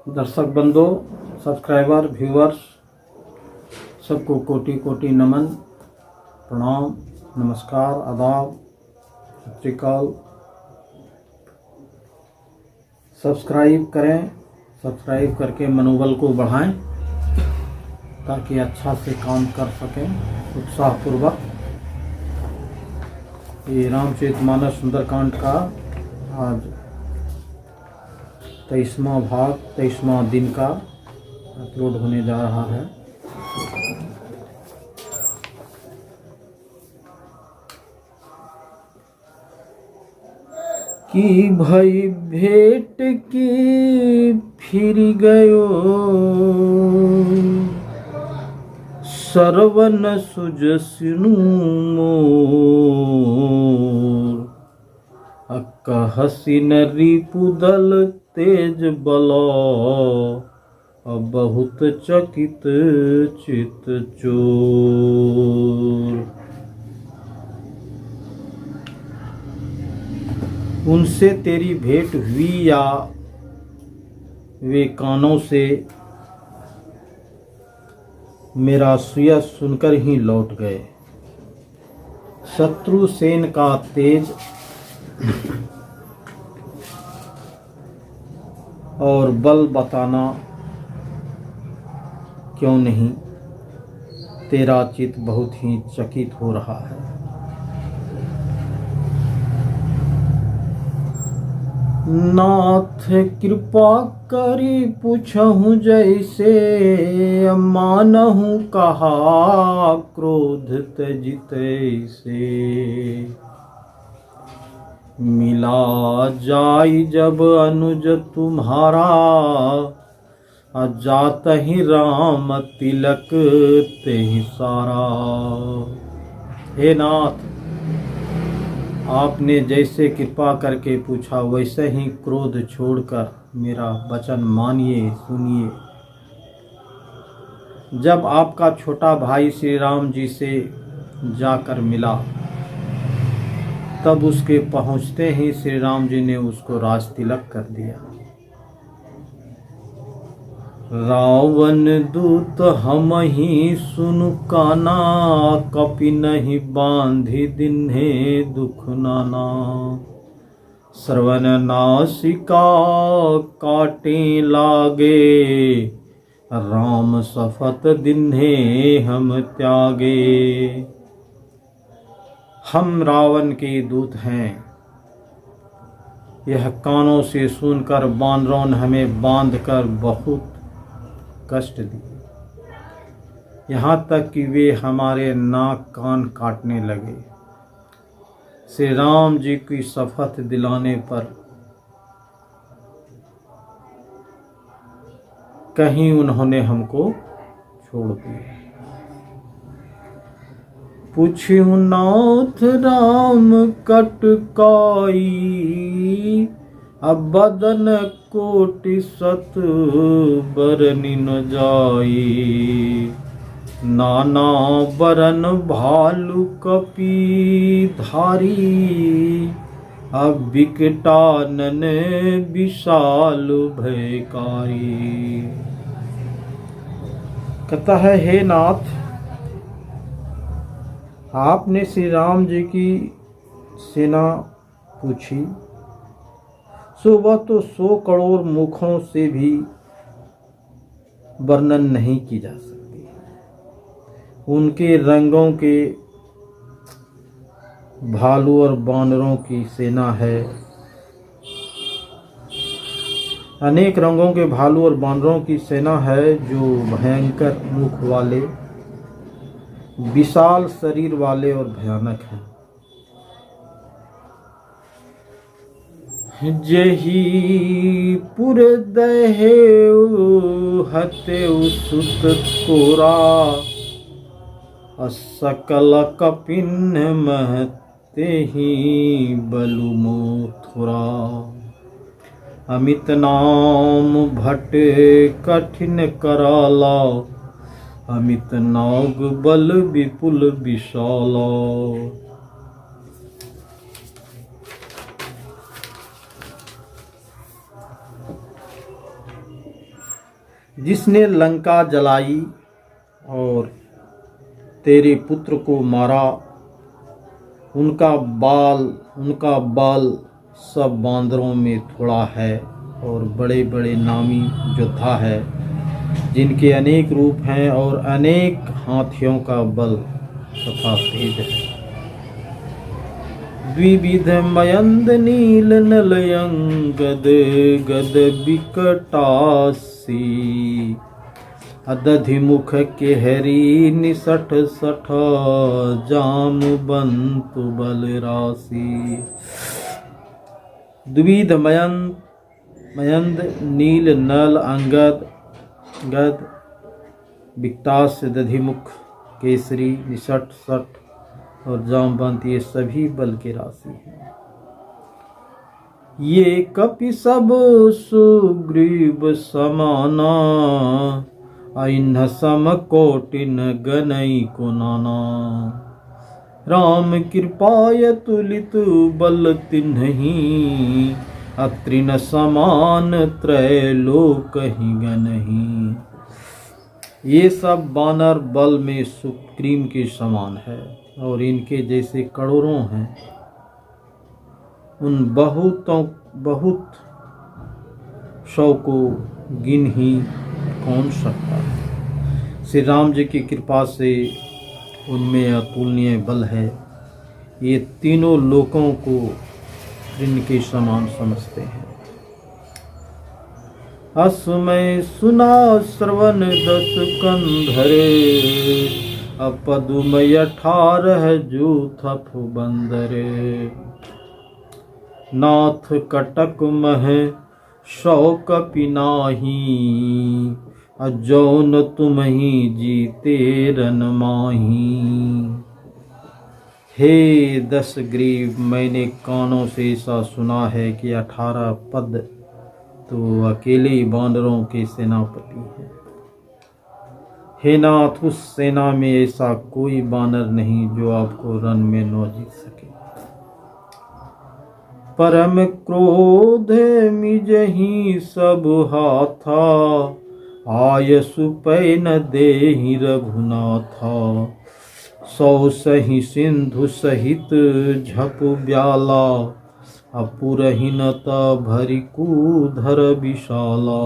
दर्शक बंधु, subscriber, viewers सबको कोटि कोटि नमन, प्रणाम, नमस्कार, आदाब, सत श्री अकाल। सब्सक्राइब करें, सब्सक्राइब करके मनोबल को बढ़ाएं ताकि अच्छा से काम कर सकें उत्साहपूर्वक। ये रामचरितमानस सुंदरकांड का आज 23वां भाग 23वां दिन का अपलोड होने जा रहा है। कि भई भेंट की फिर गयो, सरवन सुजसिनु मोर। कहसी रिपुदल तेज बलो, बहुत चकित चित चोर। उनसे तेरी भेंट हुई या वे कानों से मेरा सुयस सुनकर ही लौट गए। शत्रु सेन का तेज और बल बताना क्यों नहीं, तेरा चित्त बहुत ही चकित हो रहा है। नाथ कृपा करी पूछहु जैसे, मानहु कहा क्रोध तजित से। मिला जाई जब अनुज तुम्हारा, जात ही राम तिलक ते ही सारा। हे नाथ, आपने जैसे कृपा करके पूछा वैसे ही क्रोध छोड़कर मेरा वचन मानिए, सुनिए। जब आपका छोटा भाई श्री राम जी से जाकर मिला, तब उसके पहुंचते ही श्री राम जी ने उसको राज तिलक कर दिया। रावण दूत हम ही सुनु काना, कपि नहीं बांधी दिन्हे दुख नाना। श्रवण नासिका काटे लागे, राम सफत दिन्हे हम त्यागे। हम रावण के दूत हैं, यह कानों से सुनकर बानरों ने हमें बांधकर बहुत कष्ट दिए, यहाँ तक कि वे हमारे नाक कान काटने लगे। श्री राम जी की शपथ दिलाने पर कहीं उन्होंने हमको छोड़ दिया। पूछ्यु नाथ राम कटकाई, अब बदन कोटि सत बरनि न जाई। नाना बरन भालु कपि धारी, अब विकटानन विशाल भयकारी। कहता है, हे नाथ, आपने श्री राम जी की सेना पूछी, सो वह तो 100 करोड़ मुखों से भी वर्णन नहीं की जा सकती। उनके रंगों के भालू और बानरों की सेना है। अनेक रंगों के भालू और बानरों की सेना है, जो भयंकर मुख वाले, विशाल शरीर वाले और भयानक हैं। जही पुर दहेउ हतेउ सुत कोरा, सकल कपिन महते ही बलु मोथुरा। अमित नाम भट कठिन कराला, अमित नाग बल विपुल विशाला। जिसने लंका जलाई और तेरे पुत्र को मारा, उनका बाल सब बांदरों में थोड़ा है और बड़े बड़े नामी योद्धा है, जिनके अनेक रूप हैं और अनेक हाथियों का बल तथा तेज है। द्विविध मयंद नील नलयंगद गद बिकटासी, अदधिमुख के हरी निसठ सठ जाम बंतु बल राशि। द्विविध मयंद नील नल अंगद गद विकटास दधिमुख केसरी निसठ सठ और जामवंत, ये सभी बल के राशि हैं। ये कपि सब सुग्रीव समाना, ऐन्ह सम कोटिन गनई को नाना। राम कृपाय तुलित बल तिन्हि, अत्रिन समान त्रैलोक ही गनहि। ये सब बानर बल में सुग्रीव के समान है और इनके जैसे करोड़ों हैं। उन बहुत सौ को गिन ही कौन सकता है। श्री राम जी की कृपा से उनमें अतुलनीय बल है। ये तीनों लोकों को इनके समान समझते हैं। असमय सुना श्रवण 10 कंधरे, अपदुमय 18 जूथफ बंदरे। नाथ कटक मह 100 कपि नाही, अजौन तुम्हि जीते रन माही। हे दशग्रीव, मैंने कानों से ऐसा सुना है कि 18 पद तो अकेले ही बानरों के सेनापति हैं। हे नाथ, उस सेना में ऐसा कोई बानर नहीं जो आपको रण में न जीत सके। परम क्रोध मिजहि सब हाथा, आयसु पै न देहि रघुनाथा। 100 सहि सिंधु सहित झप ब्याला, अपुरहीनता भरी कूधर विशाला।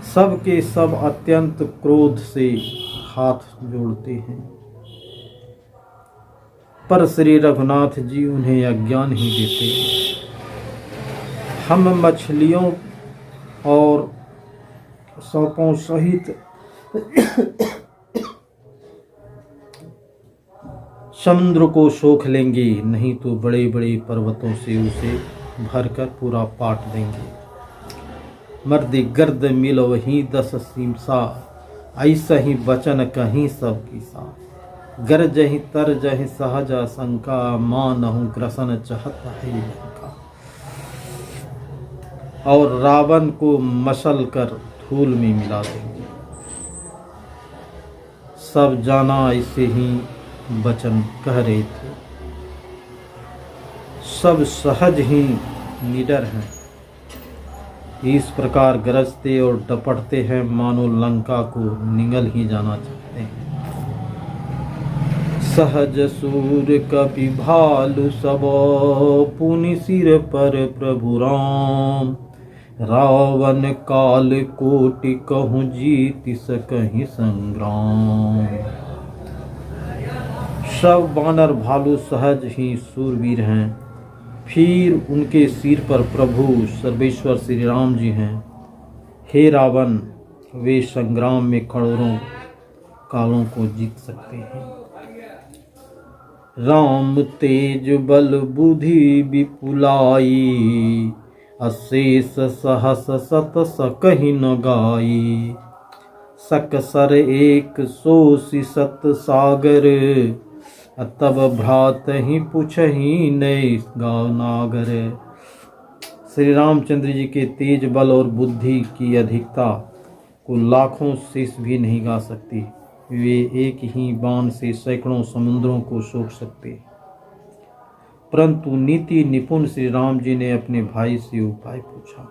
सब के सब अत्यंत क्रोध से हाथ जोड़ते हैं, पर श्री रघुनाथ जी उन्हें अज्ञान ही देते हैं। हम मछलियों और सांपों सहित समुद्र को सोख लेंगे, नहीं तो बड़े बड़े पर्वतों से उसे भरकर पूरा पाट देंगे। मर्दि गर्द मिल वही 10 सीमसा, ऐसा ही बचन कहीं सब किसा। गरजहि तरजहि सहज शंका, मानहु ग्रसन चहत है लंका। और रावण को मसल कर धूल में मिला देंगे। सब जाना ऐसे ही वचन कह रहे थे। सब सहज ही निडर हैं, इस प्रकार गरजते और डपटते हैं मानो लंका को निगल ही जाना चाहते हैं। सहज सूर कपि भालु सब, पुनि सिर पर प्रभु राम। रावण काल कोटि कहूँ जीति सकहि संग्राम। सब बानर भालू सहज ही सूरवीर हैं। फिर उनके सिर पर प्रभु सर्वेश्वर श्री राम जी हैं। हे रावण, वे संग्राम में करोड़ों कालों को जीत सकते हैं। राम तेज बल बुद्धि विपुलाई, अशेष सहस सत सकहि न गाई। सकसर 100 सागर, तब भ्रात ही पुछहि नय गावनागर। श्री रामचंद्र जी के तेज बल और बुद्धि की अधिकता को लाखों शीश भी नहीं गा सकती। वे एक ही बाण से सैकड़ों समुद्रों को सोख सकते। परंतु नीति निपुण श्री राम जी ने अपने भाई से उपाय पूछा।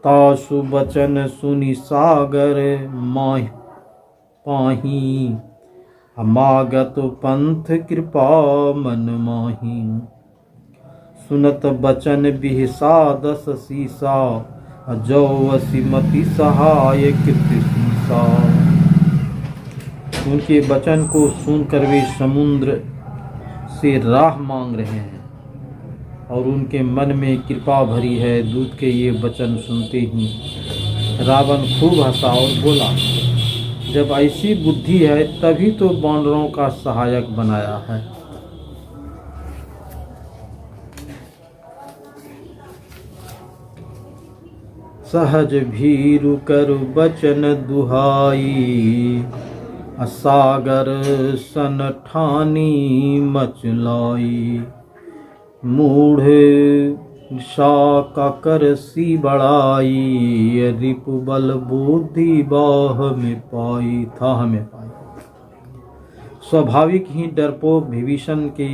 तासु बचन सुनि सागर माहि पाही, मागत पंथ कृपा मन माही। सुनत बचन बिहसादस सीसा, जो असिमति सहाय कृत सीसा। उनके वचन को सुनकर वे समुद्र से राह मांग रहे हैं और उनके मन में कृपा भरी है। दूत के ये वचन सुनते ही रावण खूब हंसा और बोला, जब ऐसी बुद्धि है तभी तो वानरों का सहायक बनाया है। सहज भीरु कर बचन दुहाई, सागर सन ठानी मचलाई। मूढ़ का कर सी बड़ाई, रिपु बल बुद्धि बाह में पाई था हमें पाई। स्वाभाविक ही डरपोक विभीषण के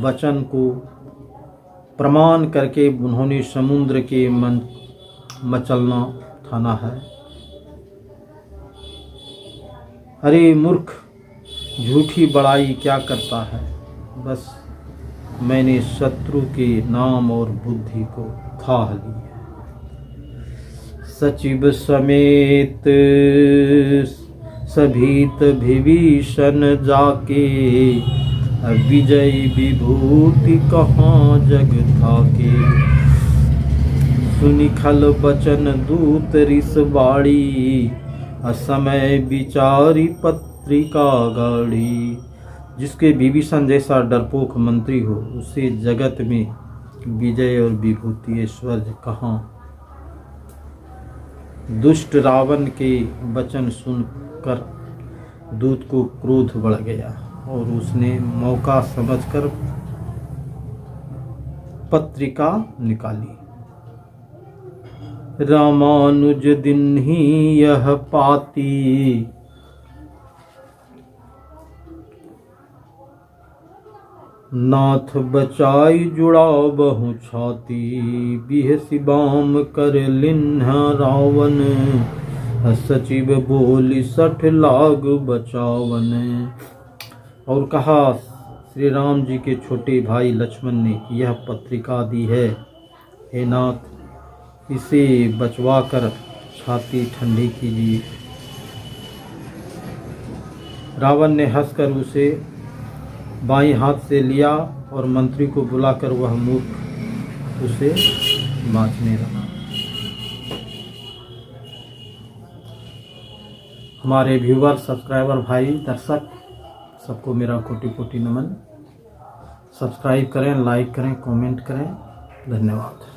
वचन को प्रमाण करके उन्होंने समुद्र के मन मचलना ठाना है। अरे मूर्ख, झूठी बड़ाई क्या करता है। बस मैंने शत्रु के नाम और बुद्धि को खा लिया। सचिव समेत सभीत विभीषण जाके, विजय विभूति कहाँ जग थाके। सुनि खल बचन दूत रिस बाड़ी, असमय विचारी पत्रिका गाड़ी। जिसके विभीषण जैसा डरपोक मंत्री हो, उसे जगत में विजय और विभूति ऐश्वर्य कहाँ। दुष्ट रावण के वचन सुनकर दूत को क्रोध बढ़ गया और उसने मौका समझकर पत्रिका निकाली। रामानुज दिन ही यह पाती, नाथ बचाई जुड़ा बहु छाती। बिहसी बाम कर लिन्हा रावण, सचिव बोली 60 लाग बचावन। और कहा, श्री राम जी के छोटे भाई लक्ष्मण ने यह पत्रिका दी है, हे नाथ इसे बचवा कर छाती ठंडी कीजिए। रावण ने हंसकर उसे बाईं हाथ से लिया और मंत्री को बुलाकर वह मूर्ख उसे बांचने लगा। हमारे व्यूवर, सब्सक्राइबर भाई, दर्शक सबको मेरा कोटि कोटि नमन। सब्सक्राइब करें, लाइक करें, कमेंट करें। धन्यवाद।